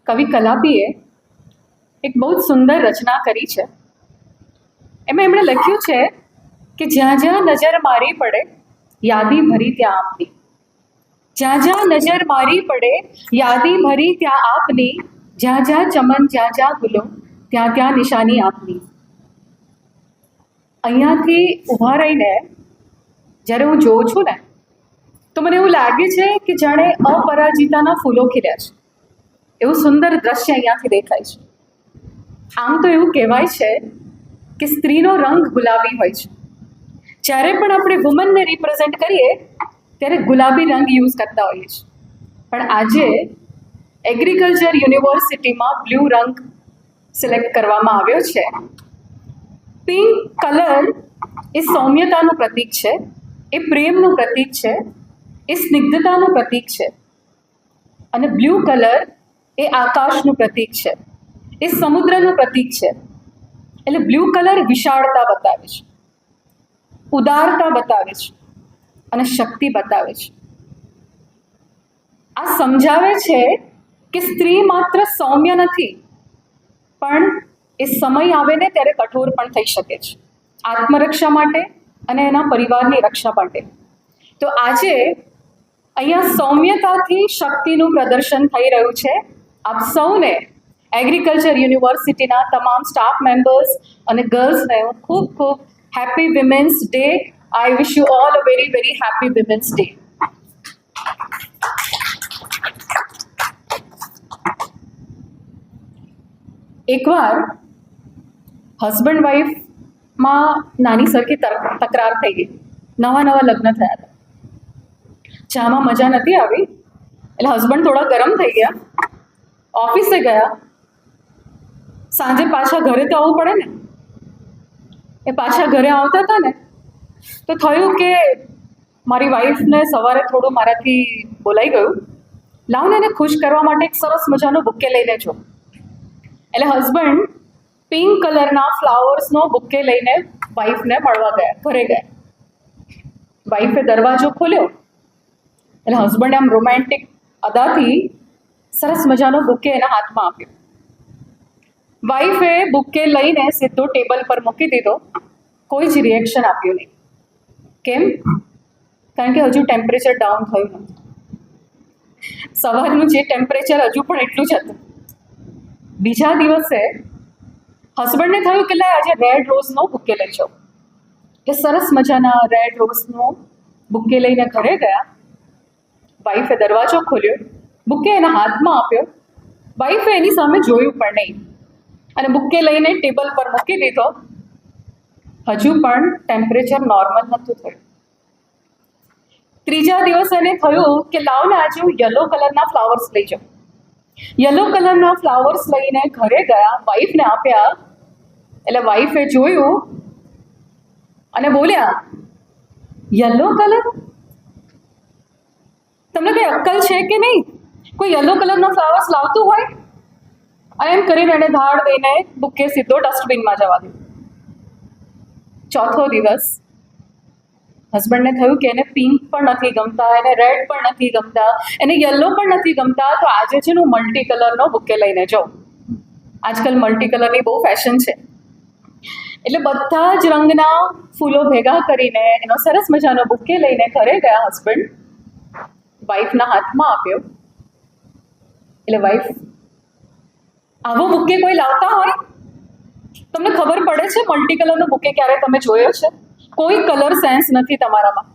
કવિ કલાપીએ એક બહુ જ સુંદર રચના કરી છે. એમાં એમણે લખ્યું છે કે જ્યાં જ્યાં નજર મારી પડે યાદી ભરી ત્યાં આપની, જ્યાં જ્યાં નજર મારી પડે યાદી ભરી ત્યાં આપની, જ્યાં જ્યાં ચમન જ્યાં જ્યાં ગુલો ત્યાં ત્યાં નિશાની આપની. અહીંયાથી ઊભા રહીને જ્યારે હું જોઉં છું ને તો મને એવું લાગે છે કે જાણે અપરાજિતાના ફૂલો ખીલ્યા છે. એવું સુંદર દ્રશ્ય અહીંયાથી દેખાય છે. આમ તો એવું કહેવાય છે કે સ્ત્રીનો રંગ ગુલાબી હોય છે. જ્યારે પણ આપણે વુમનને રિપ્રેઝેન્ટ કરીએ ત્યારે ગુલાબી રંગ યુઝ કરતા હોઈએ છીએ, પણ આજે એગ્રીકલ્ચર યુનિવર્સિટીમાં બ્લુ રંગ સિલેક્ટ કરવામાં આવ્યો છે. પિંક કલર એ સૌમ્યતાનું પ્રતીક છે, એ પ્રેમનું પ્રતીક છે, એ સ્નિગ્ધતાનું પ્રતીક છે. અને બ્લુ કલર એ આકાશનું પ્રતીક છે, એ સમુદ્રનું પ્રતીક છે. એટલે બ્લુ કલર વિશાળતા બતાવે છે, ઉદારતા બતાવે છે અને શક્તિ બતાવે છે. આ સમજાવે છે કે સ્ત્રી માત્ર સૌમ્ય નથી, પણ એ સમય આવે ને ત્યારે કઠોર પણ થઈ શકે છે, આત્મરક્ષા માટે અને એના પરિવારની રક્ષા માટે. તો આજે અહીંયા સૌમ્યતાથી શક્તિનું પ્રદર્શન થઈ રહ્યું છે. આપ સૌને એગ્રીકલ્ચર યુનિવર્સિટીના તમામ સ્ટાફ મેમ્બર્સ અને ગર્લ્સને હું ખૂબ ખૂબ happy women's day. I wish you all a very very happy women's day. એકવાર હસબન્ડ વાઈફમાં નાની સરખી તકરાર થઈ ગઈ. નવા લગ્ન થયા હતા, ચામાં મજા નથી આવી એટલે હસબન્ડ થોડા ગરમ થઈ ગયા, ઓફિસે ગયા. સાંજે પાછા ઘરે તો આવવું પડે ને. એ પાછા ઘરે આવતા હતા ને તો થયું કે મારી વાઈફને સવારે થોડું મારાથી બોલાઈ ગયું, લાવ ને એને ખુશ કરવા માટે એક સરસ મજાનો બુકે લઈને જો. એટલે હસબન્ડ પિંક કલરના ફ્લાવર્સનો બુકે લઈને વાઈફને મળવા ગયા, ઘરે ગયા. વાઈફે દરવાજો ખોલ્યો એટલે હસબન્ડે આમ રોમેન્ટિક અદાથી સરસ મજાનો બુકે એના હાથમાં આપ્યો. વાઈફે બુકે લઈને સીધો ટેબલ પર મૂકી દીધો, કોઈ જ રિએક્શન આપ્યું નહીં. કેમ? કારણ કે હજુ ટેમ્પરેચર ડાઉન થયું નથી. સવારનું જે ટેમ્પરેચર હજુ પણ એટલું જ હતું. બીજા દિવસે હસબન્ડને થયું કે લે આજે રેડ રોઝનો બુકે લઈ જાઉં. એ સરસ મજાના રેડ રોઝનો બુકે લઈને ઘરે ગયા. વાઈફે દરવાજો ખોલ્યો, બુકે એના હાથમાં આપ્યો. વાઈફે એની સામે જોયું પણ નહીં અને બુકે લઈને ટેબલ પર મૂકી દીધો. હજુ પણ ટેમ્પરેચર નોર્મલ નહોતું થયું. ત્રીજા દિવસે એને થયું કે લાવ ને આજે હું યલો કલરના ફ્લાવર્સ લઈ જાઉં. યલો કલરના ફ્લાવર્સ લઈને ઘરે ગયા, વાઈફને આપ્યા. એટલે વાઈફે જોયું અને બોલ્યા, યલો કલર? તમને કઈ અક્કલ છે કે નહીં? કોઈ યલો કલરનો ફ્લાવર્સ લાવતું હોય? અને એમ કરીને એને ધાડ દઈને બુકે સીધો ડસ્ટબિનમાં જવા દીધું. ચોથો દિવસ હસબન્ડને થયું કે એને પિંક પણ નથી ગમતા, એને રેડ પણ નથી ગમતા, એને યલો પણ નથી ગમતા, તો આજે છે હું મલ્ટી કલરનો બુકે લઈને જાઉં. આજકાલ મલ્ટી કલરની બહુ ફેશન છે. એટલે બધા જ રંગના ફૂલો ભેગા કરીને એનો સરસ મજાનો બુકે લઈને ઘરે ગયા હસબન્ડ. વાઈફના હાથમાં આપ્યો. એટલે વાઈફ, આવો બુકે કોઈ લાવતા હોય? તમને ખબર પડે છે મલ્ટી કલરનો બુકે ક્યારે તમે જોયો છે? કોઈ કલર સેન્સ નથી તમારામાં,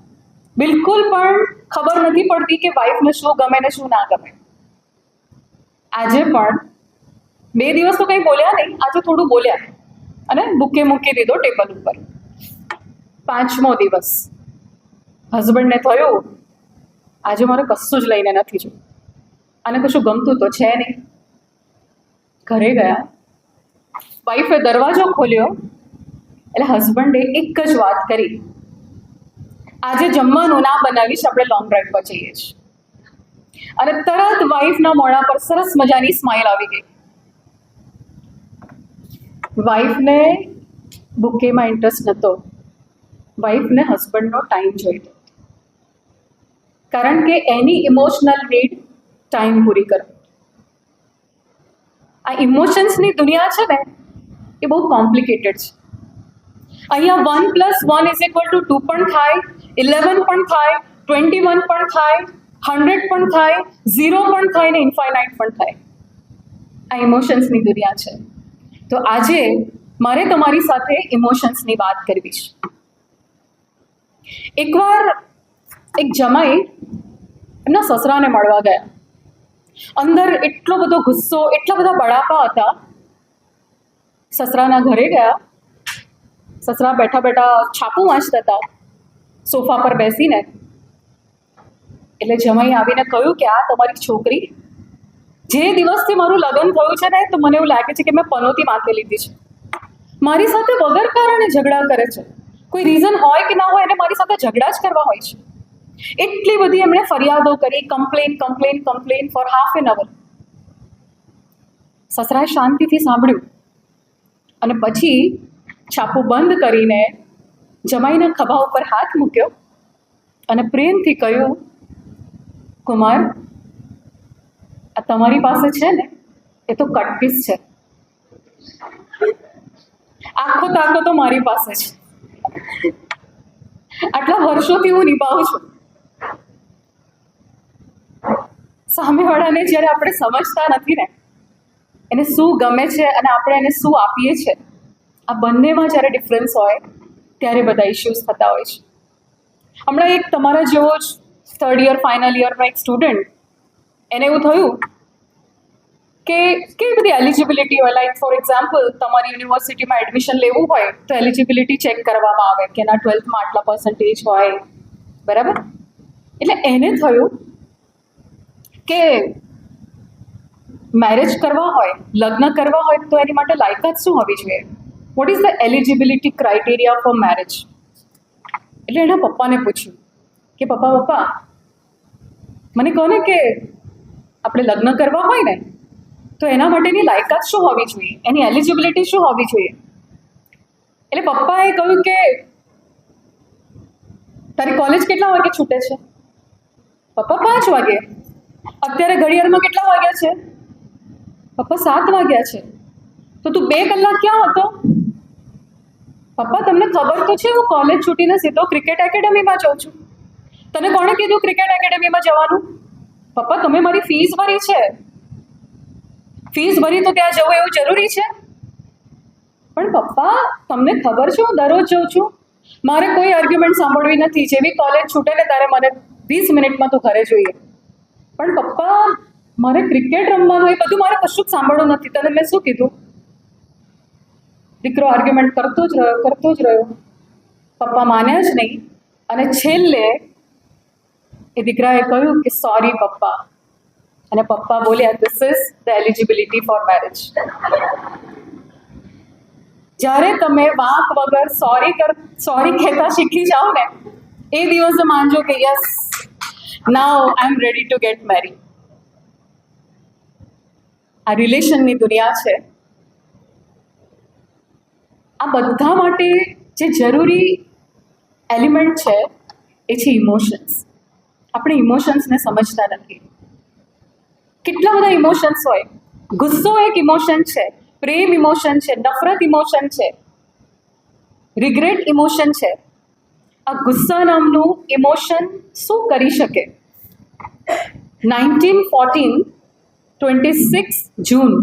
બિલકુલ પણ ખબર નથી પડતી કે વાઈફને શું ગમે ને શું ના ગમે. આજે પણ 2 દિવસ તો કંઈ બોલ્યા નહીં, આજે થોડું બોલ્યા અને બુકે મૂકી દીધો ટેબલ ઉપર. 5મો દિવસ હસબન્ડને થયું આજે મારે કશું જ લઈને નથી જોયું, અને કશું ગમતું તો છે નહીં. ઘરે ગયા, વાઈફે દરવાજો ખોલ્યો એટલે હસબન્ડે એક જ વાત કરી, આજે જમવાનું ના બનાવીશ, આપણે લોંગ ડ્રાઈવ પર જઈએ છીએ. અને તરત વાઈફના મોઢા પર સરસ મજાની સ્માઇલ આવી ગઈ. વાઈફને બુકેમાં ઇન્ટરેસ્ટ નહોતો, વાઈફને હસબન્ડનો ટાઈમ જોઈતો, કારણ કે એની ઇમોશનલ નીડ ટાઈમ પૂરી કરો. આ ઇમોશન્સની દુનિયા છે ને એ બહુ કોમ્પ્લિકેટેડ છે. અહીંયા 1 + 1 = 2 પણ થાય, 11 પણ થાય, 21 પણ થાય, 100 પણ થાય, 0 પણ થાય ને ઇન્ફાઇનાઇટ પણ થાય. આ ઇમોશન્સની દુનિયા છે. તો આજે મારે તમારી સાથે ઇમોશન્સની વાત કરવી છે. એકવાર એક જમાઈ એમના સસરાને મળવા ગયા. અંદર એટલો બધો ગુસ્સો, એટલા બધા બળાપા હતા. સસરાના ઘરે ગયા. સસરા બેઠા બેઠા છાપું વાંચતા હતા સોફા પર બેસીને. એટલે જમાઈ આવીને કહ્યું કે આ તમારી છોકરી જે દિવસથી મારું લગ્ન થયું છે ને, તો મને એવું લાગે છે કે મેં પનોતી માથે લીધી છે. મારી સાથે વગર કારણે ઝઘડા કરે છે. કોઈ રીઝન હોય કે ના હોય, એને મારી સાથે ઝઘડા જ કરવા હોય છે. એટલી બધી એમણે ફરિયાદો કરી, complain for half an hour. સસરાએ શાંતિથી સાંભળ્યું અને પછી છાપું બંધ કરીને જમાઈના ખભા ઉપર હાથ મૂક્યો અને પ્રેમથી કહ્યું, કુમાર, આ તમારી પાસે છે ને એ તો કટપીસ છે. આખો તાકો તો મારી પાસે છે. આટલા વર્ષોથી હું નિભાવું છું. સામેવાળાને જ્યારે આપણે સમજતા નથી ને, એને શું ગમે છે અને આપણે એને શું આપીએ છીએ, આ બંનેમાં જ્યારે ડિફરન્સ હોય ત્યારે બધા ઇશ્યુઝ થતા હોય છે. હમણાં એક તમારા જેવો જ 3rd યર ફાઇનલ યરનો એક સ્ટુડન્ટ, એને એવું થયું કે કેવી બધી એલિજિબિલિટી હોય. લાઈક ફોર એક્ઝામ્પલ, તમારી યુનિવર્સિટીમાં એડમિશન લેવું હોય તો એલિજિબિલિટી ચેક કરવામાં આવે કે એના 12થમાં આટલા પર્સન્ટેજ હોય, બરાબર. એટલે એને થયું કે મેરેજ કરવા હોય, લગ્ન કરવા હોય તો એની માટે લાયકાત શું હોવી જોઈએ? What is the eligibility criteria for marriage? એટલે એના પપ્પાને પૂછ્યું કે પપ્પા મને કહો ને કે આપણે લગ્ન કરવા હોય ને તો એના માટેની લાયકાત શું હોવી જોઈએ, એની એલિજિબિલિટી શું હોવી જોઈએ? એટલે પપ્પાએ કહ્યું કે તારી કોલેજ કેટલા વાગે છૂટે છે? પપ્પા 5 વાગે. અત્યારે ઘડિયાળમાં કેટલા વાગ્યા છે? પપ્પા 7 વાગ્યા છે. તો તું 2 કલાક ક્યાં હતો? પપ્પા તમને ખબર તો છે હું કોલેજ છૂટીને સીધો ક્રિકેટ એકેડમીમાં જાઉં છું. તને કોણે કીધું ક્રિકેટ એકેડમીમાં જવાનું? પપ્પા તમે મારી ફીસ ભરી છે. ફીસ ભરી તો ત્યાં જવું એવું જરૂરી છે? પણ પપ્પા તમને ખબર છે હું દરરોજ જાઉં છું. મારે કોઈ આર્ગ્યુમેન્ટ સાંભળવી નથી. જેવી કોલેજ છૂટે ને ત્યારે મને 20 મિનિટમાં તો ઘરે જોઈએ. પણ પપ્પા મારે ક્રિકેટ રમવાનું, એ બધું મારે કશું જ સાંભળવું નથી. તને મેં શું કીધું? દીકરો આર્ગ્યુમેન્ટ કરતો જ રહ્યો. પપ્પા માન્યા જ નહીં અને છેલ્લે એ દીકરાએ કહ્યું કે સોરી પપ્પા. અને પપ્પા બોલ્યા, this is the eligibility for marriage. જ્યારે તમે વાંક વગર સોરી કહેતા શીખી જાઓ ને, એ દિવસે માનજો કે yes, now I am ready to get married. આ રિલેશનની દુનિયા છે. આ બધા માટે જે જરૂરી એલિમેન્ટ છે એ છે ઇમોશન્સ. આપણે ઇમોશન્સને સમજતા નથી. કેટલા બધા ઇમોશન્સ હોય. ગુસ્સો એક ઇમોશન છે, પ્રેમ ઇમોશન છે, નફરત ઇમોશન છે, રિગ્રેટ ઇમોશન છે. આ ગુસ્સા નામનું ઇમોશન શું કરી શકે? 1914 26 જૂન,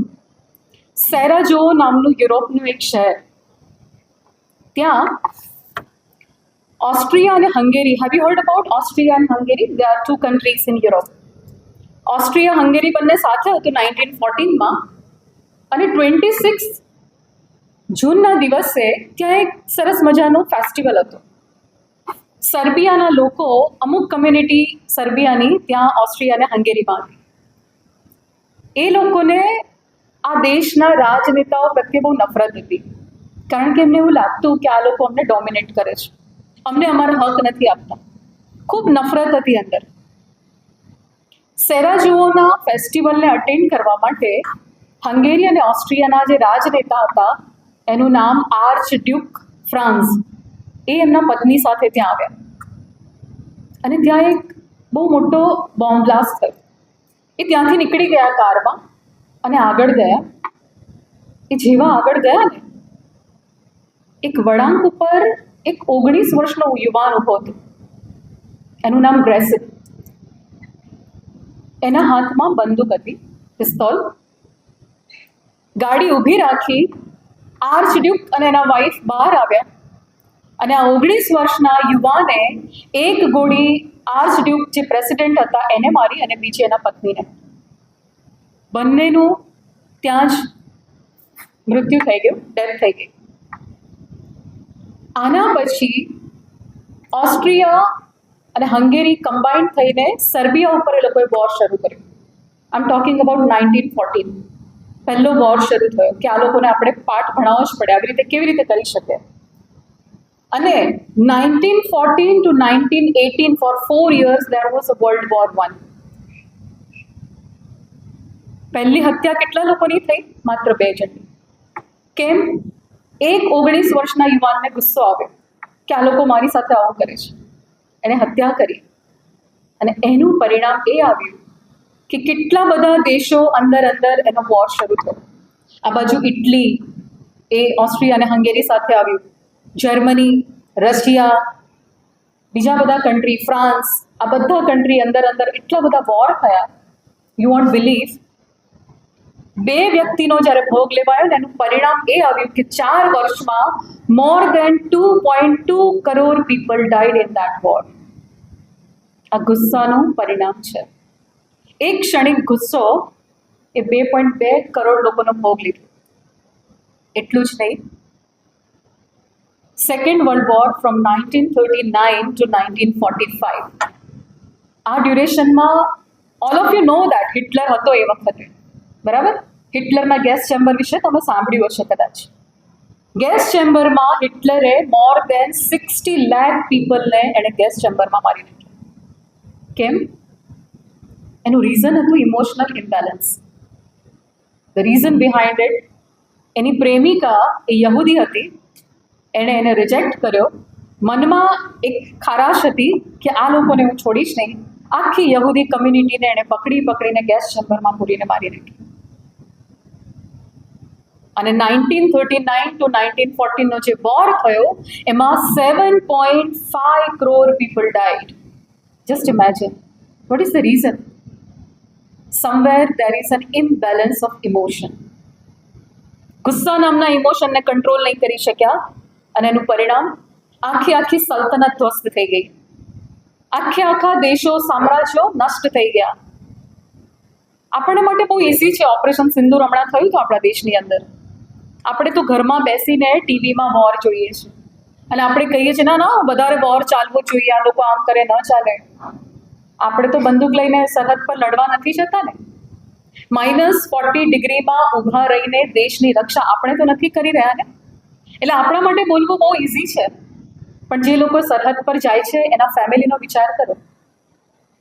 સેરાજો નામનું યુરોપનું એક શહેર, ત્યાં ઓસ્ટ્રિયા અને Hungary. Have you heard about Austria and Hungary? They are 2 countries in Europe. Austria Hungary બંને સાથે હતું 1914માં. અને 26 જૂનના દિવસે ત્યાં એક સરસ મજાનો ફેસ્ટિવલ હતો. સર્બિયાના લોકો, અમુક કમ્યુનિટી સર્બિયાની ત્યાં ઓસ્ટ્રિયા અને હંગેરીમાં હતી. એ લોકોને આ દેશના રાજનેતાઓ પ્રત્યે બહુ નફરત હતી. કારણ કે એમને એવું લાગતું કે આ લોકો અમને ડોમિનેટ કરે છે, અમને અમારા હક નથી આપતા. ખૂબ નફરત હતી અંદર. સેરાજોના ફેસ્ટિવલને અટેન્ડ કરવા માટે હંગેરી અને ઓસ્ટ્રિયાના જે રાજનેતા હતા, એનું નામ આર્ચ ડ્યુક ફ્રાન્સ, એ એમના પત્ની સાથે ત્યાં આવ્યા. અને ત્યાં એક બહુ મોટો બોમ્બ બ્લાસ્ટ થયો. એ ત્યાંથી નીકળી ગયા કારમાં અને આગળ ગયા એ જેવા આગળ ગયા ને, એક વળાંક ઉપર એક 19 વર્ષનો યુવાન ઊભો હતો. એનું નામ ગ્રેસિમ. એના હાથમાં બંદૂક હતી, પિસ્તોલ. ગાડી ઊભી રાખી, આર્ચ ડ્યુક અને એના વાઇફ બહાર આવ્યા અને આ 19 વર્ષના યુવાને એક ગોળી આર્ચ ડ્યુક જે પ્રેસિડેન્ટ હતા એને મારી અને બીજી એના પત્નીને. બંનેનું ત્યાં જ મૃત્યુ થઈ ગયું, ડેથ થઈ ગઈ. આના પછી ઓસ્ટ્રિયા અને હંગેરી કમ્બાઇન્ડ થઈને સર્બિયા ઉપર એ લોકોએ વોર શરૂ કર્યું. આઈ એમ ટોકિંગ અબાઉટ 1914. પહેલો વોર શરૂ થયો કે આ લોકોને આપણે પાઠ ભણાવવો જ પડે, આવી રીતે કેવી રીતે કરી શકે. અને 1914 to 1918 for 4 years there was a World War I. પહેલી હત્યા કેટલા લોકોની થઈ? માત્ર 2 જણની. કેમ? એક 19 વર્ષના યુવાનને ગુસ્સો આવ્યો કે આ લોકો મારી સાથે આવું કરે છે. એને હત્યા કરી અને એનું પરિણામ એ આવ્યું કે કેટલા બધા દેશો અંદર એનો વોર શરૂ થયો. આ બાજુ ઇટલી, એ ઓસ્ટ્રિયા અને હંગેરી સાથે આવ્યું. જર્મની, રશિયા, બીજા બધા કન્ટ્રી, ફ્રાન્સ, આ બધા કન્ટ્રી અંદર એટલા બધા વોર થયા. યુ વોન્ટ બિલીવ, 2 વ્યક્તિનો જ્યારે ભોગ લેવાયો ને એનું પરિણામ એ આવ્યું કે 4 વર્ષમાં more than 2.2 crore people died in that war. આ ગુસ્સાનું પરિણામ છે. એક ક્ષણિક ગુસ્સો એ 2.2 કરોડ લોકોનો ભોગ લીધો. એટલું જ નહીં, second world war from 1939 to 1945, આ ડ્યુરેશનમાં all of you know that Hitler હતો એ વખતે, બરાબર? હિટલરના ગેસ ચેમ્બર વિશે તમે સાંભળ્યું હશે કદાચ. ગેસ ચેમ્બરમાં હિટલરે મોર દેન 60 લાખ પીપલને એણે ગેસ ચેમ્બરમાં મારી નાખ્યા. કેમ? એનું રીઝન હતું emotional imbalance. The reason behind it, એની પ્રેમિકા એ યહૂદી હતી, એણે એને રિજેક્ટ કર્યો. મનમાં એક ખારાશ હતી કે આ લોકોને હું છોડીશ નહીં. આખી યહૂદી કમ્યુનિટીને એણે પકડીને ગેસ ચેમ્બરમાં પૂરીને મારી નાખી. અને 1939 to 1914 નો જે વોર થયો એમાં 7.5 crore people died. Just imagine, what is the reason? Somewhere there is an imbalance of emotion. ગુસ્સા નામના ઇમોશનને કંટ્રોલ નહીં કરી શક્યા અને એનું પરિણામ આખી સલ્તનત ધ્વસ્ત થઈ ગઈ. આખા દેશો, સામ્રાજ્યો નષ્ટ થઈ ગયા. આપણને માટે બહુ ઇઝી છે. ઓપરેશન સિંદૂર હમણાં થયું તો આપણા દેશની અંદર, આપણે તો ઘરમાં બેસીને ટીવીમાં વોર જોઈએ છે અને આપણે કહીએ છીએ ના વધારે વોર ચાલવું જોઈએ, આ લોકો આમ કરે, ન ચાલે. આપણે તો બંદૂક લઈને સરહદ પર લડવા નથી જતા ને. -40 ડિગ્રીમાં ઊભા રહીને દેશની રક્ષા આપણે તો નથી કરી રહ્યા ને. એટલે આપણા માટે બોલવું બહુ ઇઝી છે, પણ જે લોકો સરહદ પર જાય છે એના ફેમિલીનો વિચાર કરો.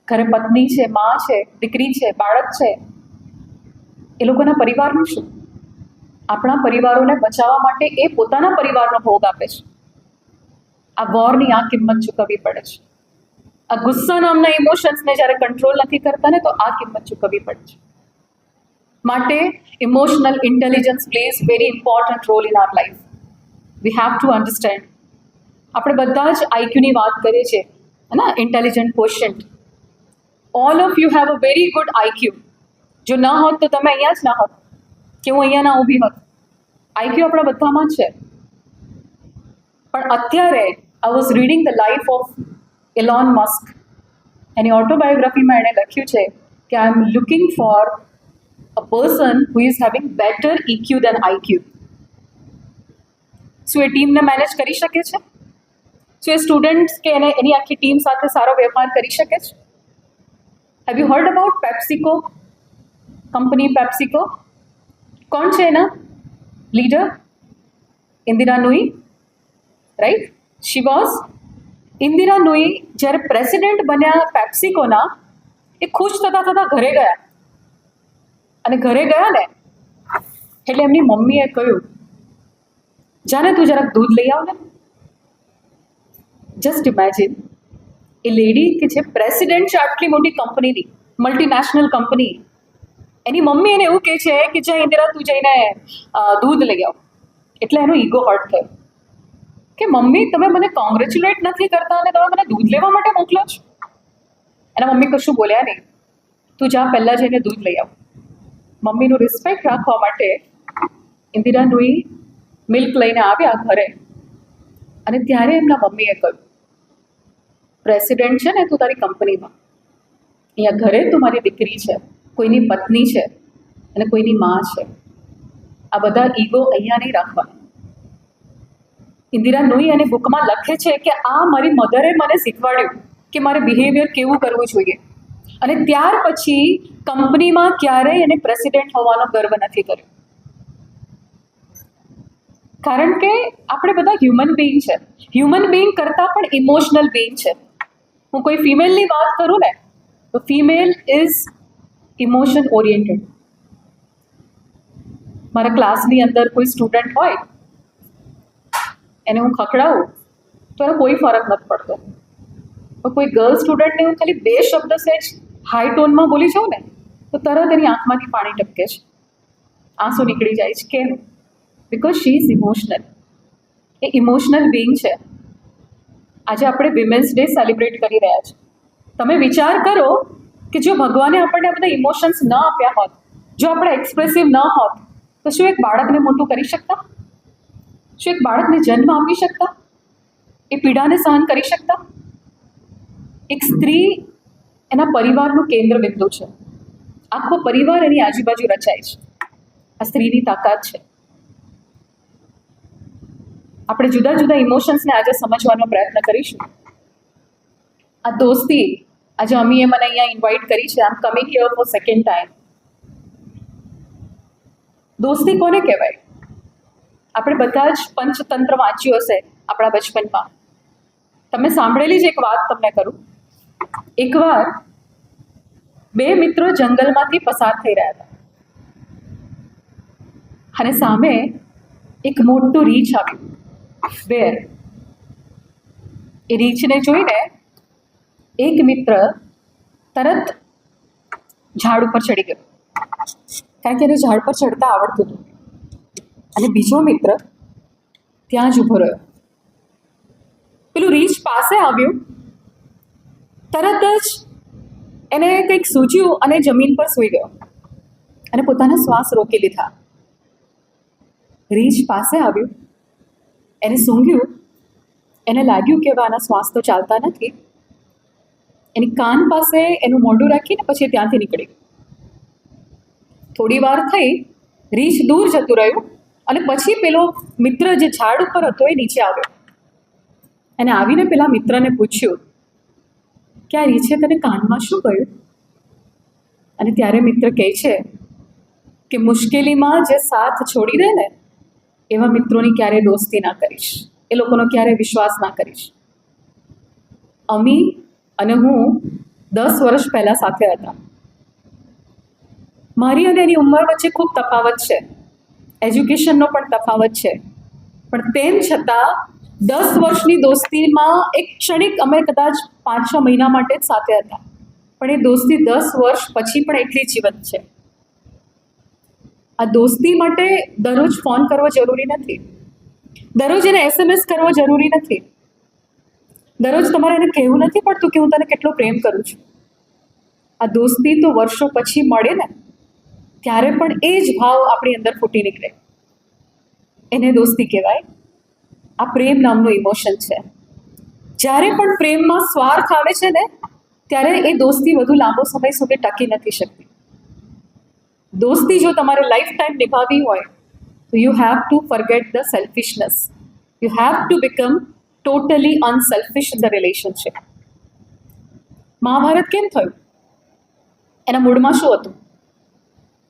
ઘરે પત્ની છે, મા છે, દીકરી છે, બાળક છે, એ લોકોના પરિવારનું શું? આપણા પરિવારોને બચાવવા માટે એ પોતાના પરિવારનો ભોગ આપે છે. આ વોરની આ કિંમત ચૂકવવી પડે છે. આ ગુસ્સા નામના ઇમોશન્સને જ્યારે કંટ્રોલ નથી કરતા ને તો આ કિંમત ચૂકવવી પડે છે. માટે emotional intelligence plays very important role in our life. We have to understand. આપણે બધા જ આઈક્યુની વાત કરીએ છીએ, હે ને, intelligent quotient. All of you have a very good IQ. જો ન હોત તો તમે અહીંયા જ ના હોત, કે હું અહીંયા ના ઊભી હોત. આઈક્યુ આપણા બધામાં છે. પણ અત્યારે I was reading the life of Elon Musk. એની ઓટોબાયોગ્રાફીમાં એણે લખ્યું છે કે I am looking for a person who is having better EQ than IQ. શું એ ટીમને મેનેજ કરી શકે છે? શું એ સ્ટુડન્ટ્સ કે એની આખી ટીમ સાથે સારો વ્યવહાર કરી શકે છે? Have you heard about PepsiCo company? PepsiCo કોણ છે એના leader? Indira Nooyi, right? She was Indira Nooyi. જ્યારે પ્રેસિડેન્ટ બન્યા પેપ્સિકોના, એ ખુશ થતા ઘરે ગયા. અને ઘરે ગયા ને એટલે એમની મમ્મીએ કહ્યું, જાને તું જરાક દૂધ લઈ આવ ને. જસ્ટ ઇમેજિન, એ લેડી કે જે પ્રેસિડેન્ટ છે આટલી મોટી કંપનીની, મલ્ટીનેશનલ કંપની, એની મમ્મી એને એવું કહે છે કે જા ઇન્દિરા તું જઈને દૂધ લઈ આવ. એટલે એનો ઈગો હર્ટ થયો કે મમ્મી તમે મને કોંગ્રેચ્યુલેટ નથી કરતા અને તમે મને દૂધ લેવા માટે મોકલો છો. એના મમ્મી કશું બોલ્યા નહીં. તું જા પહેલાં જઈને દૂધ લઈ આવ. મમ્મીનું રિસ્પેક્ટ રાખવા માટે ઇન્દિરા નૂઈ મિલ્ક લઈને આવ્યા ઘરે. અને ત્યારે એમના મમ્મીએ કહ્યું, પ્રેસિડેન્ટ છે ને તું તારી કંપનીમાં, અહીંયા ઘરે તું મારી દીકરી છે, કોઈની પત્ની છે અને કોઈની માં છે. આ બધા ઈગો અહીંયા નહીં રાખવાના. ઇન્દિરા નૂઈ અને બુકમાં લખે છે કે આ મારી મધરે મને શીખવાડ્યું કે મારે બિહેવિયર કેવું કરવું જોઈએ. અને ત્યાર પછી કંપનીમાં ક્યારેય એને પ્રેસિડેન્ટ હોવાનો ગર્વ નથી કર્યો. કારણ કે આપણે બધા હ્યુમન બિંગ છે. હ્યુમન બિંગ કરતાં પણ ઇમોશનલ બિંગ છે. હું કોઈ ફિમેલની વાત કરું ને તો ફિમેલ ઇઝ ઇમોશન ઓરિએન્ટેડ. મારા ક્લાસની અંદર કોઈ સ્ટુડન્ટ હોય, એને હું ખખડાવું તો એને કોઈ ફરક નથી પડતો. પણ કોઈ ગર્લ સ્ટુડન્ટને હું ખાલી 2 શબ્દ સહેજ હાઈ ટોનમાં બોલી જાઉં ને તો તરત એની આંખમાંથી પાણી ટપકે છે, આંસુ નીકળી જાય છે. કેમ? Because she is emotional. એ ઇમોશનલ બિંગ છે. આજે આપણે વિમેન્સ ડે સેલિબ્રેટ કરી રહ્યા છીએ. તમે વિચાર કરો કે જો ભગવાને આપણને આ બધા ઇમોશન્સ ન આપ્યા હોત, જો આપણે એક્સપ્રેસિવ ન હોત, તો શું એક બાળકને મોટું કરી શકતા? શું એક બાળકને જન્મ આપી શકતા? એ પીડાને સહન કરી શકતા? એક સ્ત્રી એના પરિવારનું કેન્દ્ર બિંદુ છે. આખો પરિવાર એની આજુબાજુ રચાય છે. આ સ્ત્રીની તાકાત છે. આપણે જુદા જુદા ઇમોશન્સને આજે સમજવાનો પ્રયત્ન કરીશું. આ દોસ્તી આજે અમીએ મને અહીંયા ઇન્વાઇટ કરી છે. I am coming here for second time. દોસ્તી કોને કહેવાય? આપણે બધા જ પંચતંત્ર વાંચ્યું હશે આપણા બચપનમાં. તમે સાંભળેલી જ એક વાત તમને કરું. એકવાર 2 મિત્રો જંગલમાંથી પસાર થઈ રહ્યા હતા અને સામે એક મોટું રીંછ આવ્યું. બેર. એ રીંછને જોઈને એક મિત્ર તરત ઝાડ ઉપર ચડી ગયો, કારણ કે એને ઝાડ પર ચડતા આવડતું હતું. અને બીજો મિત્ર ત્યાં જ ઊભો રહ્યો. પેલું રીંછ પાસે આવ્યું, તરત જ એને કંઈક સૂઝ્યું અને જમીન પર સૂઈ ગયો અને પોતાના શ્વાસ રોકી લીધા. રીંછ પાસે આવ્યું, એને સૂંઘ્યું, એને લાગ્યું કે આના શ્વાસ તો ચાલતા નથી. એની કાન પાસે એનું મોઢું રાખીને પછી ત્યાંથી નીકળી. થોડી વાર થઈ, રીંછ દૂર જતું રહ્યું અને પછી પેલો મિત્ર જે ઝાડ ઉપર હતો એ નીચે આવ્યો. એને આવીને પેલા મિત્રને પૂછ્યું કે આ રીંછે તને કાનમાં શું કહ્યું? અને ત્યારે મિત્ર કહે છે કે મુશ્કેલીમાં જે સાથ છોડી દે ને એવા મિત્રોની ક્યારેય દોસ્તી ના કરીશ, એ લોકોનો ક્યારેય વિશ્વાસ ના કરીશ. અમી અને હું 10 વર્ષ પહેલાં સાથે હતા. મારી અને એની ઉંમર વચ્ચે ખૂબ તફાવત છે, એજ્યુકેશનનો પણ તફાવત છે. પણ તેમ છતાં 10 વર્ષની દોસ્તીમાં એક ક્ષણિક અમે કદાચ 5-6 મહિના માટે જ સાથે હતા, પણ એ દોસ્તી 10 વર્ષ પછી પણ એટલી જીવંત છે. આ દોસ્તી માટે દરરોજ ફોન કરવો જરૂરી નથી, દરરોજ એને SMS કરવો જરૂરી નથી, દરરોજ તમારે એને કહેવું નથી પડતું કે હું તને કેટલો પ્રેમ કરું છું. આ દોસ્તી તો વર્ષો પછી મળે ને ત્યારે પણ એ જ ભાવ આપણી અંદર ફૂટી નીકળે, એને દોસ્તી કહેવાય. આ પ્રેમ નામનું ઇમોશન છે. જ્યારે પણ પ્રેમમાં સ્વાર્થ આવે છે ને ત્યારે એ દોસ્તી વધુ લાંબો સમય સુધી ટકી નથી શકતી. દોસ્તી જો તમારે લાઈફ ટાઈમ નિભાવવી હોય તો you have to forget the selfishness. You have to become totally unselfish in the relationship. Mahabharata કેમ થયું? એના મૂળમાં શું હતું?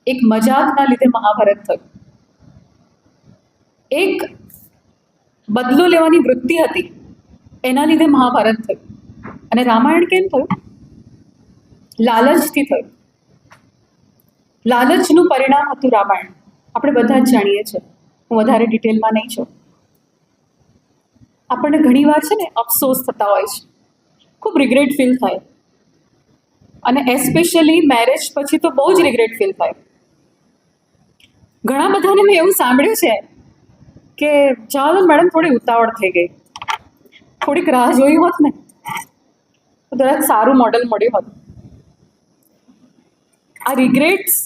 એક મજાકના લીધે મહાભારત થયું. એક બદલો લેવાની વૃત્તિ હતી, એના લીધે મહાભારત થયું. અને રામાયણ કેમ થયું? લાલચથી થયું. લાલચનું પરિણામ હતું રામાયણ. આપણે બધા જ જાણીએ છીએ, હું વધારે ડિટેલમાં નહીં છું. આપણને ઘણીવાર છે ને અફસોસ થતા હોય છે, ખૂબ રિગ્રેટ ફીલ થાય, અને એસ્પેશિયલી મેરેજ પછી તો બહુ જ રિગ્રેટ ફીલ થાય ઘણા બધાને મેં એવું સાંભળ્યું છે કે ચાલો મેડમ થોડી ઉતાવળ થઈ ગઈ, થોડીક રાહ જોઈ હોત ને તો જરાક સારું મોડલ મળ્યું હોત. આ રિગ્રેટ્સ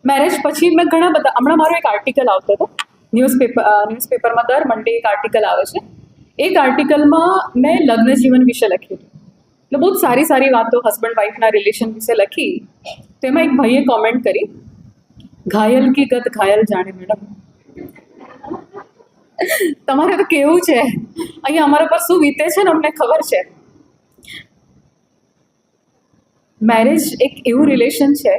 મેરેજ પછી મેં ઘણા બધા, હમણાં મારો એક આર્ટિકલ આવતો હતો ન્યૂઝપેપરમાં, દર મંડે એક આર્ટિકલ આવે છે. એક આર્ટિકલમાં મેં લગ્ન જીવન વિશે લખ્યું હતું. એટલે બહુ જ સારી સારી વાતો હસબન્ડ વાઈફના રિલેશન વિશે લખી. તેમાં એક ભાઈએ કોમેન્ટ કરી, ઘાયલ કી ગત ઘાયલ જાણે મેડમ. તમારે તો કેવું છે, અહીંયા અમારા પર શું વીતે છે ને અમને ખબર છે. મેરેજ એક એવું રિલેશન છે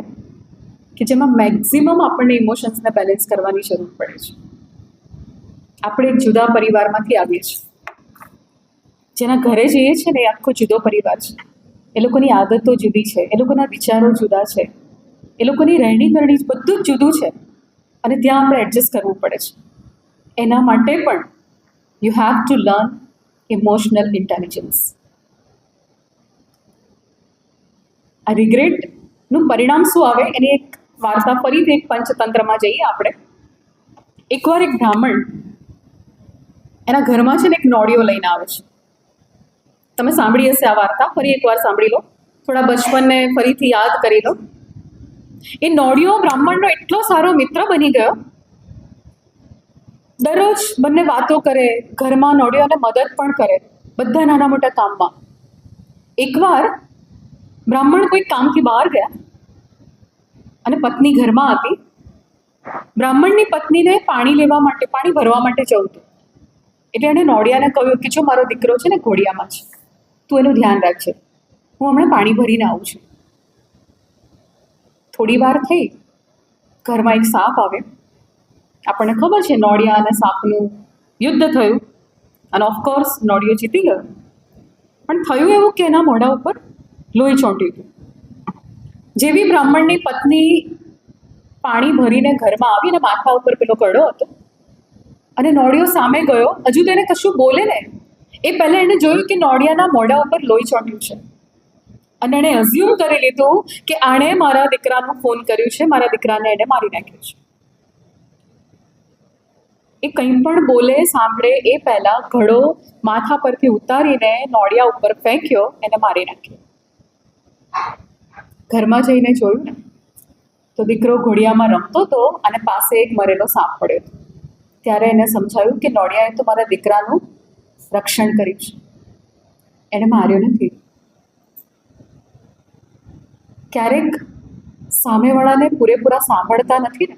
કે જેમાં મેક્સિમમ આપણને ઇમોશન્સને બેલેન્સ કરવાની જરૂર પડે છે. આપણે એક જુદા પરિવારમાંથી આવીએ છીએ, જેના ઘરે જઈએ છીએ ને એ આખો જુદો પરિવાર છે. એ લોકોની આદતો જુદી છે, એ લોકોના વિચારો જુદા છે, એ લોકોની રહેણી કરણી બધું જ જુદું છે, અને ત્યાં આપણે એડજસ્ટ કરવું પડે છે. એના માટે પણ you have to learn emotional intelligence. આ રિગ્રેટનું પરિણામ શું આવે એની એક વાર્તા ફરીથી એક પંચતંત્રમાં જઈએ આપણે. એકવાર એક બ્રાહ્મણ એના ઘરમાં છે ને એક નોળિયો લઈને આવે છે. તમે સાંભળી હશે આ વાર્તા, ફરી એકવાર સાંભળી લો, થોડા બચપનને ફરીથી યાદ કરી લો. એ નોળિયો બ્રાહ્મણનો એટલો સારો મિત્ર બની ગયો, દરરોજ બંને વાતો કરે, ઘરમાં નોળિયોને મદદ પણ કરે, બધા નાના મોટા કામમાં. એકવાર બ્રાહ્મણ કોઈ કામથી બહાર ગયા અને પત્ની ઘરમાં હતી. બ્રાહ્મણની પત્નીને પાણી લેવા માટે, પાણી ભરવા માટે જવું હતું. એટલે એણે નોળિયાને કહ્યું કે જો મારો દીકરો છે ને ઘોડિયામાં છે, તું એનું ધ્યાન રાખજે, હું હમણાં પાણી ભરીને આવું છું. થોડી વાર થઈ, ઘરમાં એક સાપ આવ્યો. આપણને ખબર છે નોળિયા અને સાપનું યુદ્ધ થયું, અને ઓફકોર્સ નોળિયો જીતી ગયો. પણ થયું એવું કે એના મોઢા ઉપર લોહી ચોંટ્યું હતું. જેવી બ્રાહ્મણની પત્ની પાણી ભરીને ઘરમાં આવી અને માથા ઉપર પેલો કડો હતો, અને નોળિયો સામે ગયો, હજુ તેને કશું બોલે ને એ પહેલાં એણે જોયું કે નોળિયાના મોઢા ઉપર લોહી ચોંટ્યું છે. અને એણે અઝ્યુમ કરી લીધું કે આણે મારા દીકરાનો ફોન કર્યું છે, મારા દીકરાને એને મારી નાખ્યો છે. એ કંઈ પણ બોલે સાંભળે એ પહેલાં ઘડો માથા પરથી ઉતારીને નોળિયા ઉપર ફેંક્યો, એને મારી નાખ્યો. ઘરમાં જઈને જોયું ને તો દીકરો ઘોડિયામાં રમતો હતો અને પાસે એક મરેલો સાપ પડ્યો હતો. ત્યારે એને સમજાયું કે નોળિયાએ તો મારા દીકરાનું રક્ષણ કર્યું છે, એને માર્યો નથી. ક્યારેક સામેવાળાને પૂરેપૂરા સાંભળતા નથી ને,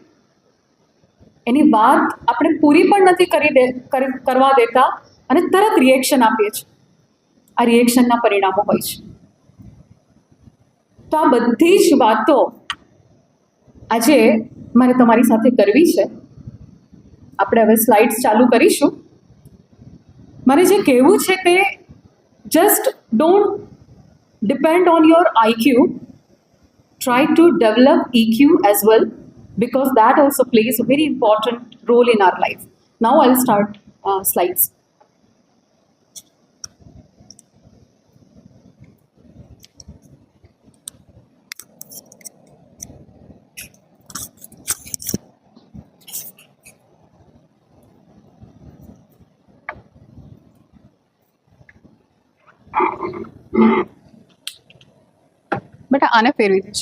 એની વાત આપણે પૂરી પણ નથી કરવા દેતા અને તરત રિએક્શન આપીએ છીએ. આ રિએક્શનના પરિણામો હોય છે. તો આ બધી જ વાતો આજે મારે તમારી સાથે કરવી છે. આપણે હવે સ્લાઇડ્સ ચાલુ કરીશું. મારે જે કહેવું છે તે just don't depend on your IQ. Try to develop EQ as well, because that also plays a very important role in our life. Now I'll start slides. બેટા આને ફેરવી દઈશ.